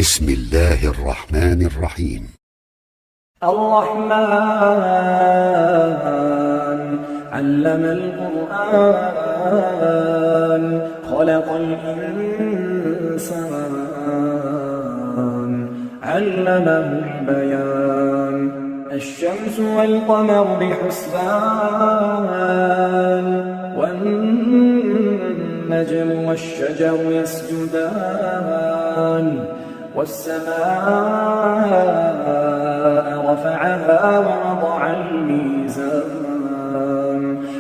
بسم الله الرحمن الرحيم. الرحمن علم القرآن خلق الإنسان علمه البيان الشمس والقمر بحسبان والنجم والشجر يسجدان والسماء رفعها ووضع الميزان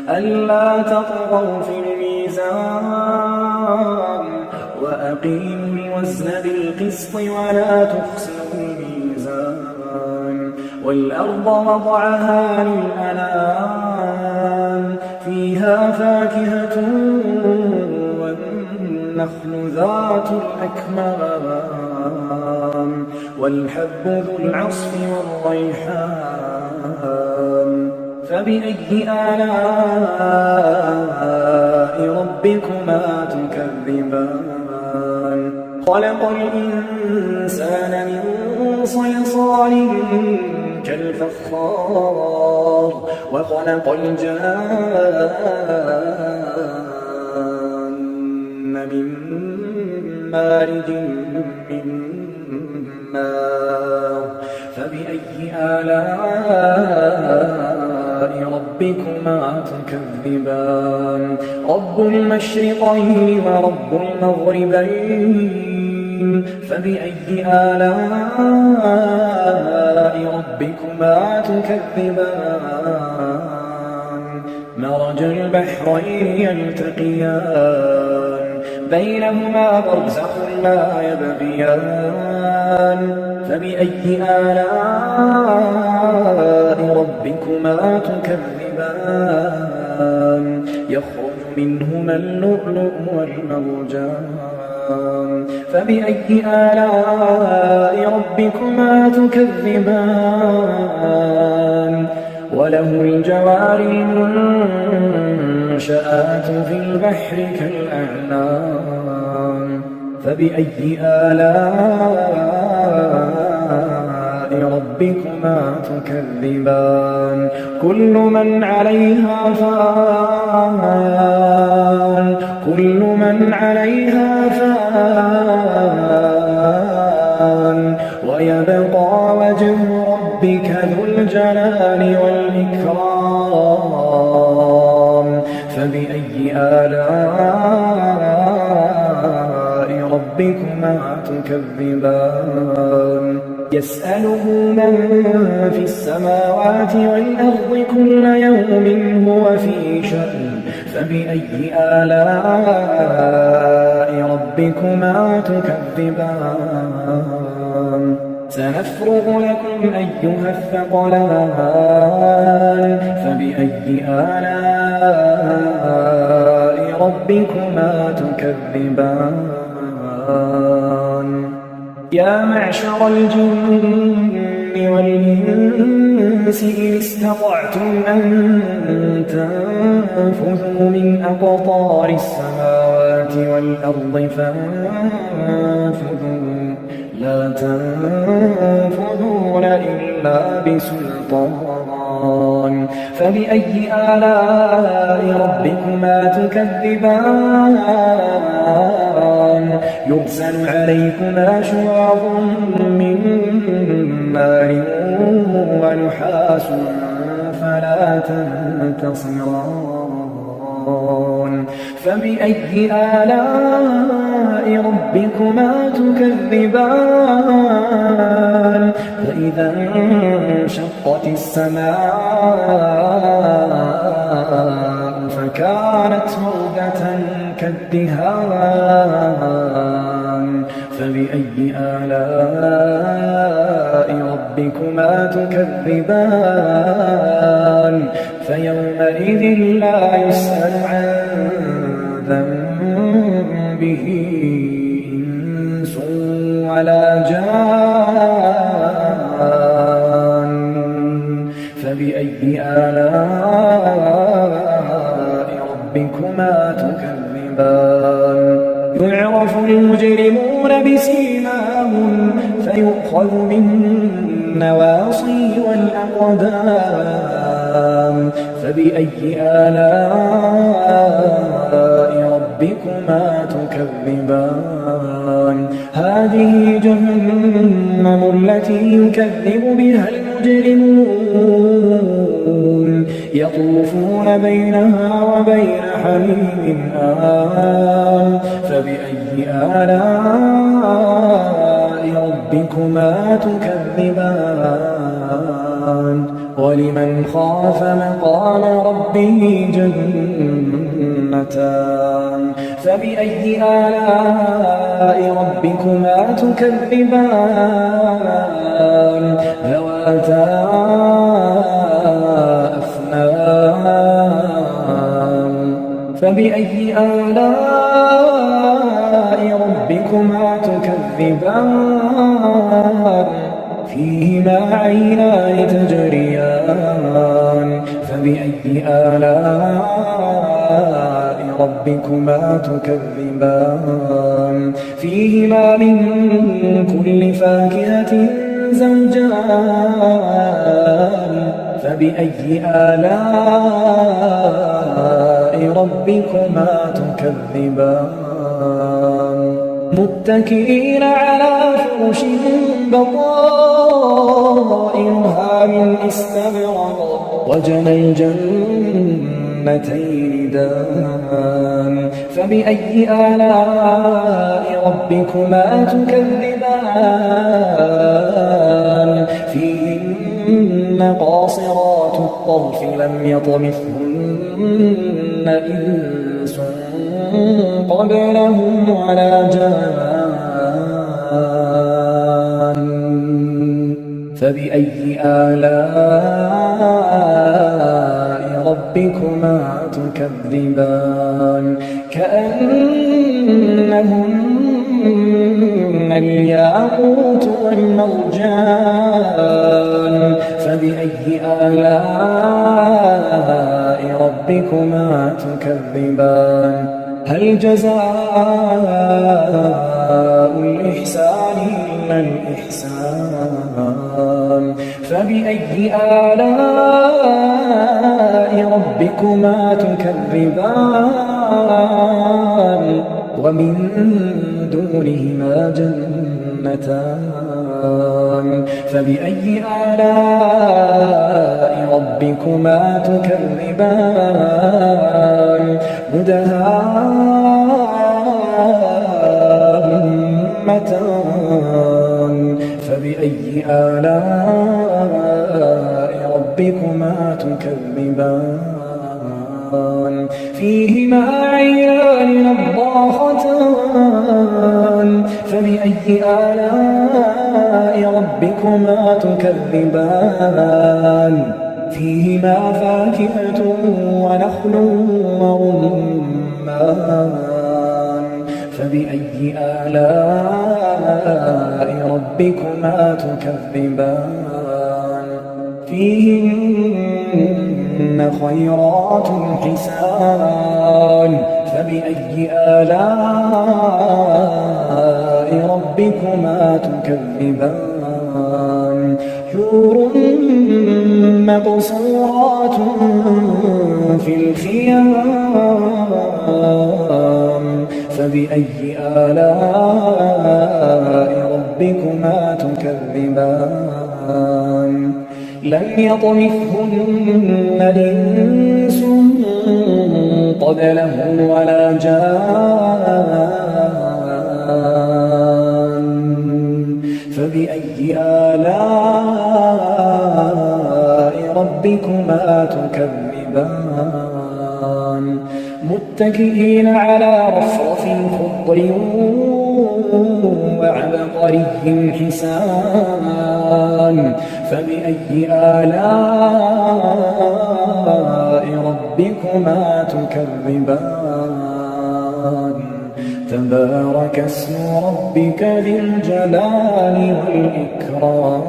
ألا تطغوا في الميزان وأقيموا الوزن بالقسط ولا تخسروا الميزان والأرض وضعها للأنام فيها فاكهة والنخل ذات الأكمام والحب ذو العصف والريحان فبأي آلاء ربكما تكذبان خلق الإنسان من صلصال كالفخار وخلق الجان من مارج من نار فبأي آلاء ربكما تكذبان رب المشرقين ورب المغربين فبأي آلاء ربكما تكذبان مرج البحرين يلتقيان بينهما برزخ لا يبغيان فبأي آلاء ربكما تكذبان يخرج منهما اللؤلؤ والمرجان فبأي آلاء ربكما تكذبان وله الجوار المنشآت في البحر كالأعلام فبأي آلاء ربكما تكذبان كل من عليها فان كل من عليها فان ويبقى وجه ربك ذو الجلال والإكرام فبأي آلاء ربكما تكذبان يسأله من في السماوات والأرض كل يوم هو في شأن فبأي آلاء ربكما تكذبان سنفرغ لكم أيها الثقلان فبأي آلاء ربكما تكذبان يا معشر الجن والإنس إن استطعتم أن تنفذوا من أقطار السماوات والأرض فانفذوا لا تنفذون إلا بسلطان فبأي آلاء ربكما تكذبان يرسل عليكما شواظ من نار ونحاس فلا تنتصران فبأي آلاء ربكما تكذبان فإذا انشقت السماء فكانت وردة كالدهان فبأي آلاء ربكما تكذبان فيومئذ لا يسأل عن ذنبه إنس ولا جان فبأي آلاء ربكما تكذبان يعرف المجرمون بسيماهم فيؤخذ بالنواصي والأقدام فبأي آلاء ربكما تكذبان هذه جهنم التي يكذب بها المجرمون يطوفون بينها وبين حميم آن فبأي آلاء ربكما تكذبان ولمن خاف مقام ربه جنتان فبأي آلاء ربكما تكذبان ذواتا أفنان فبأي آلاء ربكما تكذبان فيهما عينان تجريان فبأي آلاء ربكما تكذبان فيهما من كل فاكهة زوجان فبأي آلاء ربكما تكذبان متكئين على فرش بطائنها من استبرق وجنى الجنتين دان فبأي آلاء ربكما تكذبان فيهن قاصرات الطرف لم يطمثهن إنس قبلهم ولا جان فبأي آلاء ربكما تكذبان كأنهن الياقوت والمرجان فبأي آلاء ربكما تكذبان هل جزاء الإحسان إلا الإحسان فبأي آلاء ربكما تكذبان ومن دونهما جنتان فبأي آلاء ربكما تكذبان مدهامتان فبأي آلاء ربكما تكذبان فيهما عينان نضاختان فبأي آلاء ربكما تكذبان فيهما فاكهة ونخل ورمان فبأي آلاء ربكما تكذبان فيهن خيرات حسان فبأي آلاء ربكما تكذبان حور مقصورات في الخيام فبأي آلاء ربكما تكذبان لم يطمثهن إنس قبلهم ولا جان فبأي آلاء ربكما تكذبان متكئين على رفرف خضر وعبقري حسان فبأي آلاء ربكما تكذبان تبارك اسم ربك ذي الجلال والإكرام